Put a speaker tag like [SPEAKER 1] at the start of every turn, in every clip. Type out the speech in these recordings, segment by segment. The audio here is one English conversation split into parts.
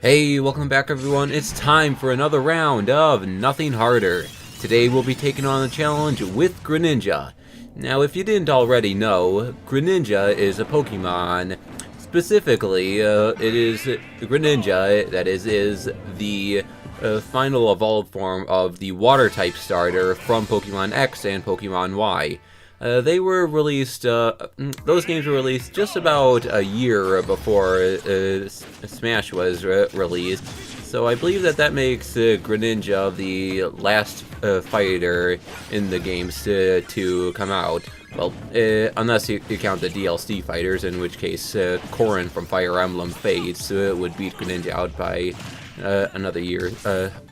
[SPEAKER 1] Hey, welcome back everyone. It's time for another round of Nothing Harder. Today we'll be taking on a challenge with Greninja. Now, if you didn't already know, Greninja is a Pokemon. Specifically, it is Greninja, that is the final evolved form of the Water-type starter from Pokemon X and Pokemon Y. They were released, those games were released just about a year before Smash was released, so I believe that makes Greninja the last fighter in the games to come out. Well, unless you count the DLC fighters, in which case Corrin from Fire Emblem Fates would beat Greninja out by another year,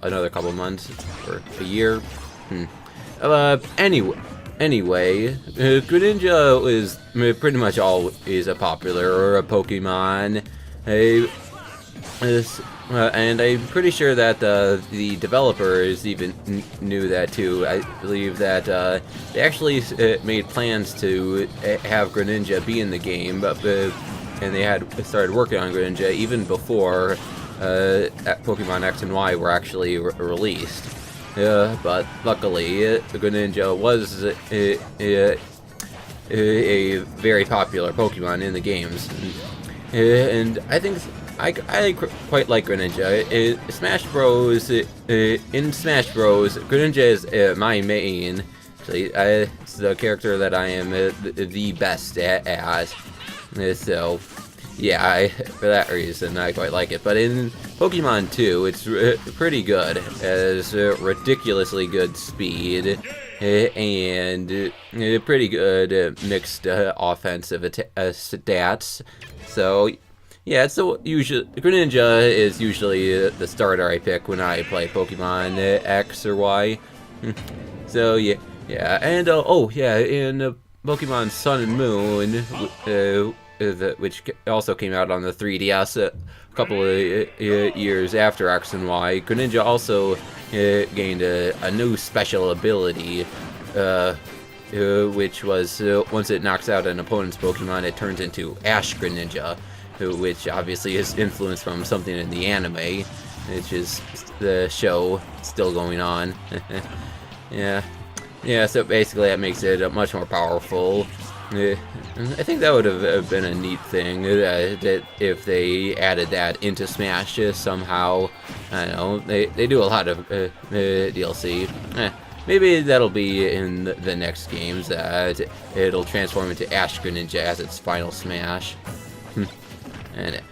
[SPEAKER 1] another couple months, or a year. Anyway, Greninja is pretty much always a popular Pokemon, and I'm pretty sure that the developers even knew that too. I believe that they actually made plans to have Greninja be in the game, and they had started working on Greninja even before Pokemon X and Y were actually released. But luckily, Greninja was a very popular Pokemon in the games, and I think I quite like Greninja. Smash Bros. In Smash Bros, Greninja is my main. Actually, it's the character that I am the best at. So. Yeah, for that reason, I quite like it. But in Pokemon 2, it's pretty good. It has ridiculously good speed and pretty good mixed offensive stats. So, yeah, it's usually Greninja is usually the starter I pick when I play Pokemon X or Y. So yeah, and oh yeah, in Pokemon Sun and Moon. Which also came out on the 3DS a couple of years after X and Y. Greninja also gained a new special ability, which was once it knocks out an opponent's Pokemon, it turns into Ash Greninja, which obviously is influenced from something in the anime, which is the show still going on. Yeah. So basically, that makes it much more powerful. I think that would have been a neat thing that if they added that into Smash somehow. I don't know, they do a lot of DLC. Maybe that'll be in the next games, that it'll transform into Ash Greninja as its final Smash. And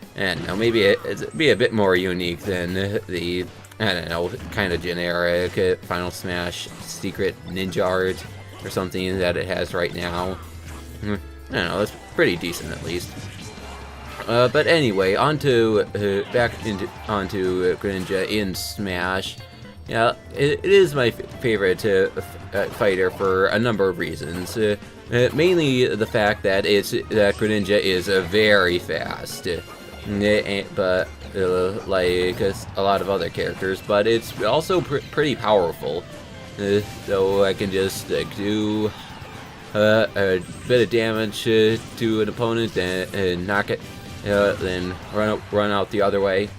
[SPEAKER 1] now maybe it'd be a bit more unique than the, I don't know, kind of generic Final Smash secret ninja art or something that it has right now. I don't know, that's pretty decent at least. But anyway, onto Greninja in Smash. Yeah, it is my favorite fighter for a number of reasons. Mainly the fact that Greninja is very fast, but like a lot of other characters. But it's also pretty powerful. So I can just do a bit of damage to an opponent and knock it, then run out the other way.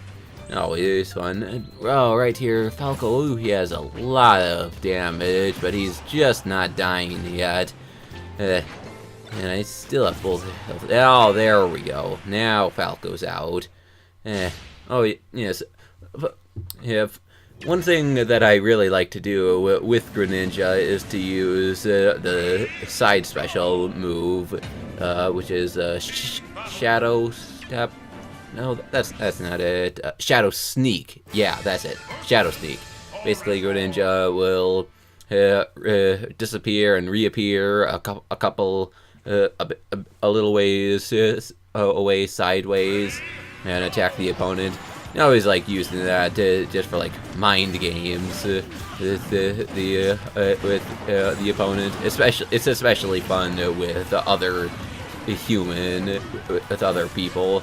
[SPEAKER 1] Oh, it is fun. Oh, right here, Falco. Ooh, he has a lot of damage, but he's just not dying yet. And I still have full health. Oh, there we go. Now Falco's out. Oh, yes. Yeah. One thing that I really like to do with Greninja is to use the side special move, which is Shadow Step. No, that's not it. Shadow Sneak. Yeah, that's it. Shadow Sneak. Basically, Greninja will disappear and reappear a couple, a little ways away sideways and attack the opponent. I always like using that just for like mind games with the opponent. It's especially fun with other other people.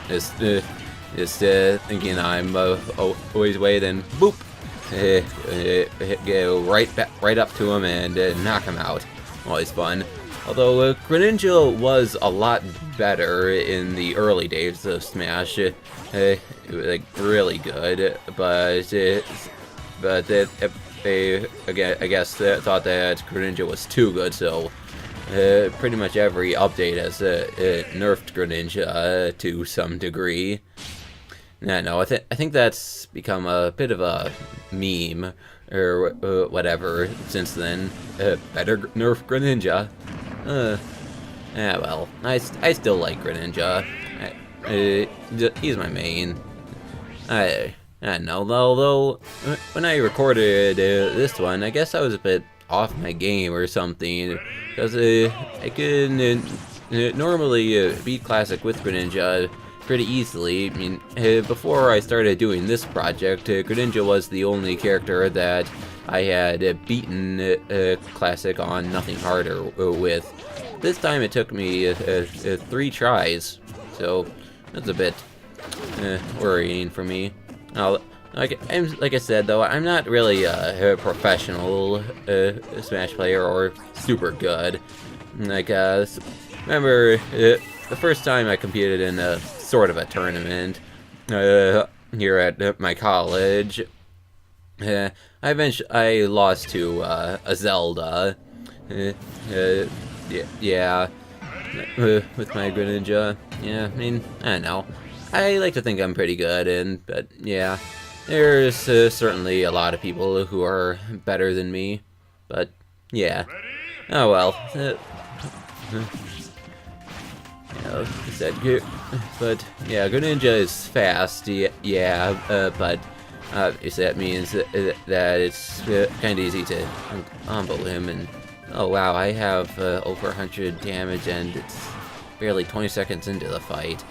[SPEAKER 1] Just thinking I'm always away, then boop, go right up to him and knock him out. Always fun. Although Greninja was a lot better in the early days of Smash, like really good, but again, I guess thought that Greninja was too good, so pretty much every update has nerfed Greninja to some degree. No, I think that's become a bit of a meme or whatever since then. Better nerf Greninja. Yeah, well, I still like Greninja. He's my main. I don't know, although when I recorded this one, I guess I was a bit off my game or something, because I can normally beat Classic with Greninja pretty easily. I mean, before I started doing this project, Greninja was the only character that I had beaten Classic on Nothing Harder with. This time it took me 3 tries, so that's a bit worrying for me. Like I said, though, I'm not really a professional Smash player or super good. Like, remember the first time I competed in a sort of a tournament here at my college. I lost to a Zelda. Yeah, with my Greninja. Yeah, I mean, I don't know. I like to think I'm pretty good, but yeah, there's certainly a lot of people who are better than me. But yeah, oh well. Yeah, like I said, but yeah, Greninja is fast. Yeah, but obviously that means that it's kind of easy to combo him. And oh wow, I have over 100 damage, and it's barely 20 seconds into the fight.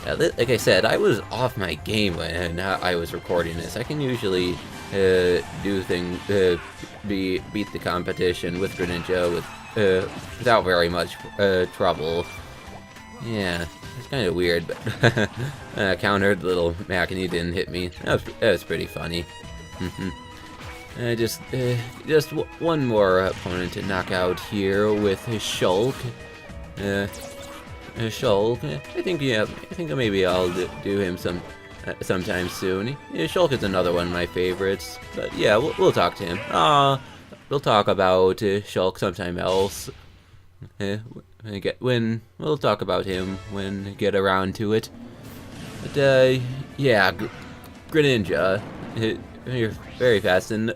[SPEAKER 1] Like I said, I was off my game when I was recording this. I can usually do things, beat the competition with Greninja without very much trouble. Yeah, it's kind of weird, but countered little Mac and he didn't hit me. That was pretty funny. Just one more opponent to knock out here with Shulk. Shulk. I think maybe I'll do him sometime soon. Yeah, Shulk is another one of my favorites. But yeah, we'll talk to him. We'll talk about Shulk sometime else. When we'll talk about him when we get around to it. But yeah, Greninja. You're very fast, and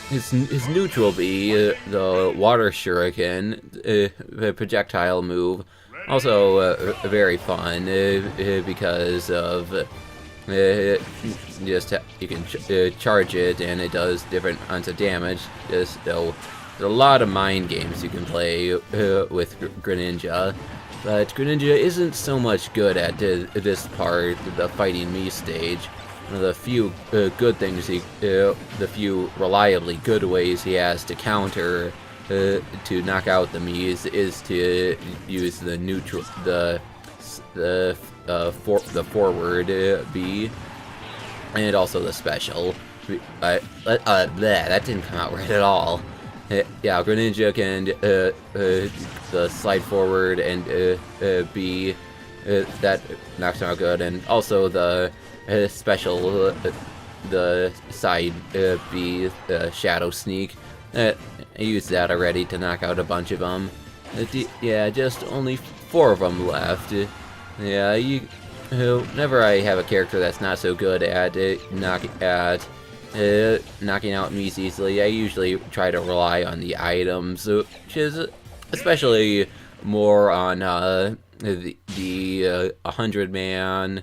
[SPEAKER 1] his neutral B, the water shuriken, the projectile move, also very fun because of just you can charge it and it does different amounts of damage. Just though there's a lot of mind games you can play with Greninja. But Greninja isn't so much good at this part, the fighting me stage. One of the few good things the few reliably good ways he has to counter to knock out the Miis is to use the neutral, the forward B, and also the special. That didn't come out right at all. Yeah, Greninja can the slide forward and B, that knocks him out good, and also the special, the side B, Shadow Sneak. I used that already to knock out a bunch of them. Yeah, just only 4 of them left. Yeah, whenever I have a character that's not so good at knocking out Miis easily, I usually try to rely on the items, which is especially more on the 100-man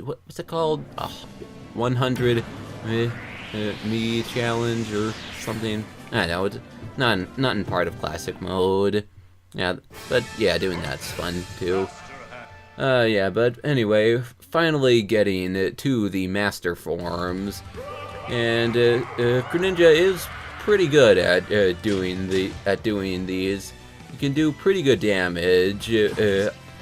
[SPEAKER 1] what's it called? 100 me challenge or something. I don't know. It's not in part of classic mode. Yeah, but yeah, doing that's fun too. Yeah, but anyway, finally getting to the master forms, and Greninja is pretty good at doing these. You can do pretty good damage,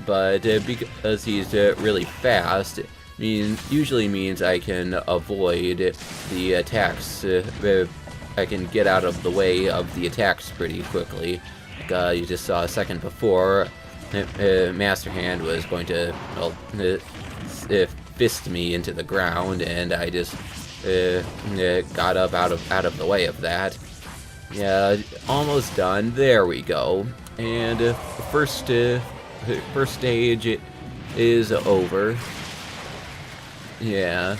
[SPEAKER 1] but because he's really fast, usually means I can avoid the attacks I can get out of the way of the attacks pretty quickly. Like, you just saw a second before, Master Hand was going to, well, fist me into the ground, and I just got up out of the way of that. Yeah, almost done. There we go. And first stage is over. Yeah.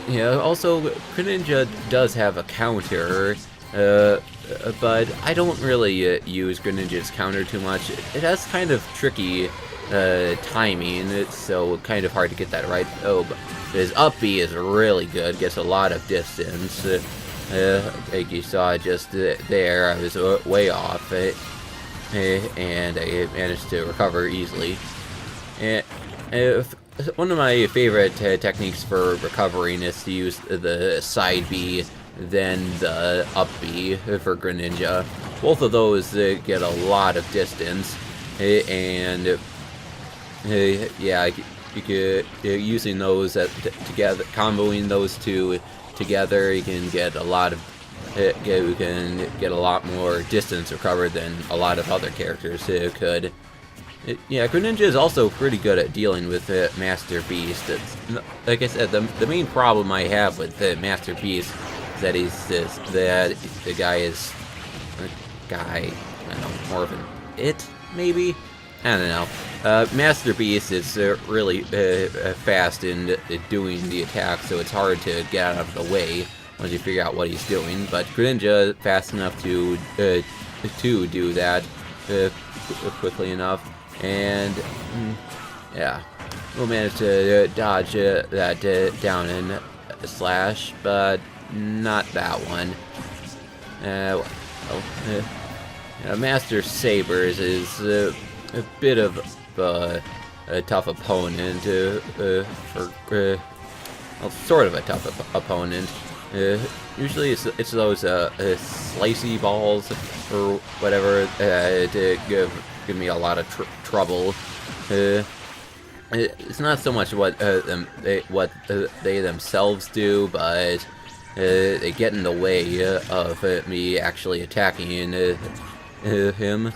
[SPEAKER 1] Yeah. Also, Greninja does have a counter, but I don't really use Greninja's counter too much. It has kind of tricky timing. It's so kind of hard to get that right. Oh, but his up B is really good. Gets a lot of distance. Like you saw just there, I was way off it, and I managed to recover easily. And one of my favorite techniques for recovering is to use the side B, then the up B for Greninja. Both of those get a lot of distance, and yeah, you could using those together, comboing those two together, you can get a lot of you can get a lot more distance recovered than a lot of other characters could. Yeah, Greninja is also pretty good at dealing with Master Beast. It's, like I said, the main problem I have with Master Beast is that the guy is I don't know, more of an it maybe. I don't know. Master Beast is really fast in doing the attack, so it's hard to get out of the way once you figure out what he's doing. But Greninja fast enough to do that quickly enough, and yeah, we'll manage to dodge that down and slash, but not that one. Master Sabers is a bit of a tough opponent well, sort of a tough opponent. Usually it's those slicey balls or whatever to give me a lot of trouble. It's not so much what they themselves do, but they get in the way of me actually attacking him.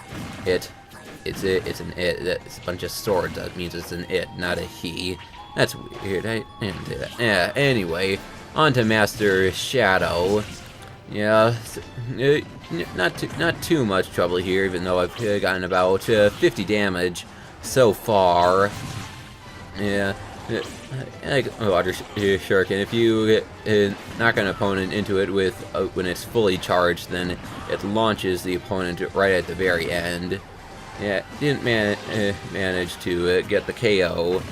[SPEAKER 1] It's an it. That's a bunch of swords. That means it's an it, not a he. That's weird. Yeah. Anyway, on to Master Shadow. Yeah, not too much trouble here, even though I've gotten about 50 damage so far. Yeah. Like Water Shuriken, if you knock an opponent into it with when it's fully charged, then it launches the opponent right at the very end. Yeah, didn't manage to get the KO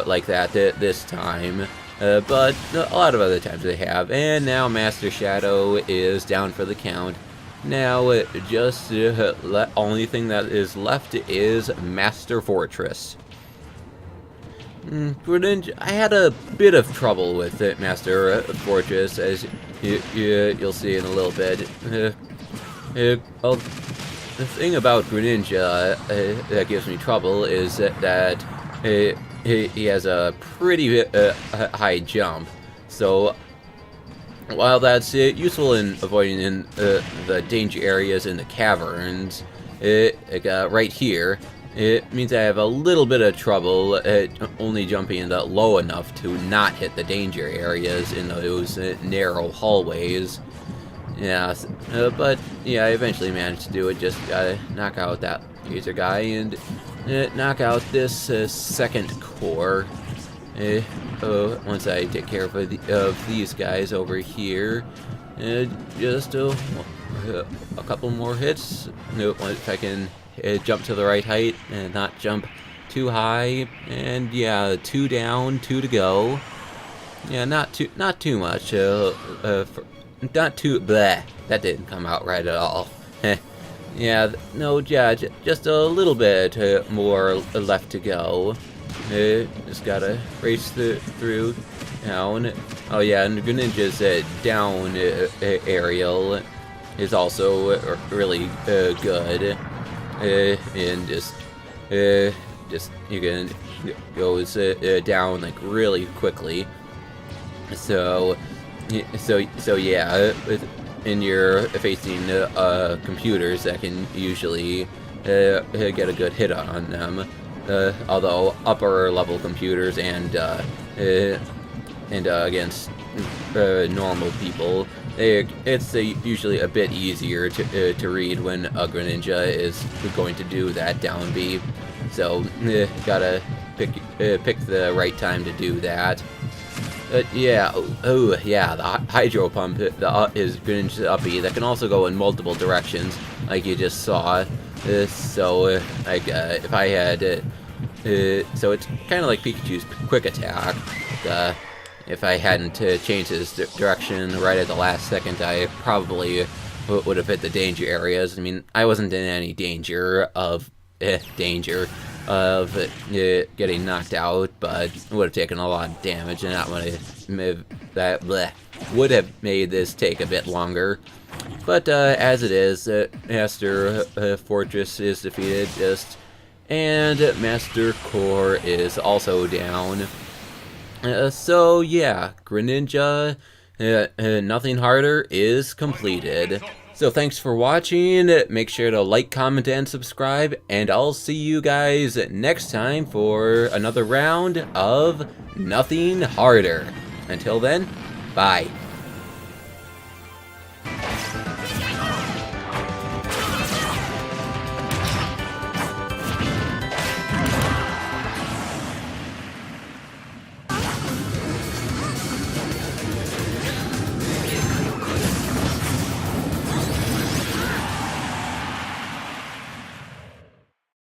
[SPEAKER 1] like that this time, but a lot of other times they have. And now Master Shadow is down for the count. Now just only thing that is left is Master Fortress. Greninja, I had a bit of trouble with it, Master Fortress, as you'll see in a little bit. Well, the thing about Greninja that gives me trouble is that he has a pretty high jump. So while that's useful in avoiding the danger areas in the caverns, right here, it means I have a little bit of trouble only jumping low enough to not hit the danger areas in those narrow hallways. Yeah, but yeah, I eventually managed to do it. Just gotta knock out that laser guy and knock out this second core. Once I take care of these guys over here, just a couple more hits. If I can jump to the right height and not jump too high, and yeah, 2 down, 2 to go. Yeah, not too much. Not too bleh. That didn't come out right at all. Yeah, no, yeah, just a little bit more left to go. Just gotta race through down. Oh yeah, and Greninja's down aerial is also really good. And just you can goes down like really quickly. So So yeah, and you're facing computers that can usually get a good hit on them. Although upper level computers and against normal people, it's usually a bit easier to read when a Greninja is going to do that down B. So gotta pick the right time to do that. Yeah, yeah, the Hydro Pump is Greninja's uppy that can also go in multiple directions, like you just saw. So, if I had, so it's kind of like Pikachu's Quick Attack. If I hadn't changed his direction right at the last second, I probably would have hit the danger areas. I mean, I wasn't in any danger of getting knocked out, but it would have taken a lot of damage, and would have made this take a bit longer. But as it is, Master Fortress is defeated, and Master Core is also down. So yeah, Greninja, Nothing Harder is completed. So thanks for watching, make sure to like, comment, and subscribe, and I'll see you guys next time for another round of Nothing Harder. Until then, bye.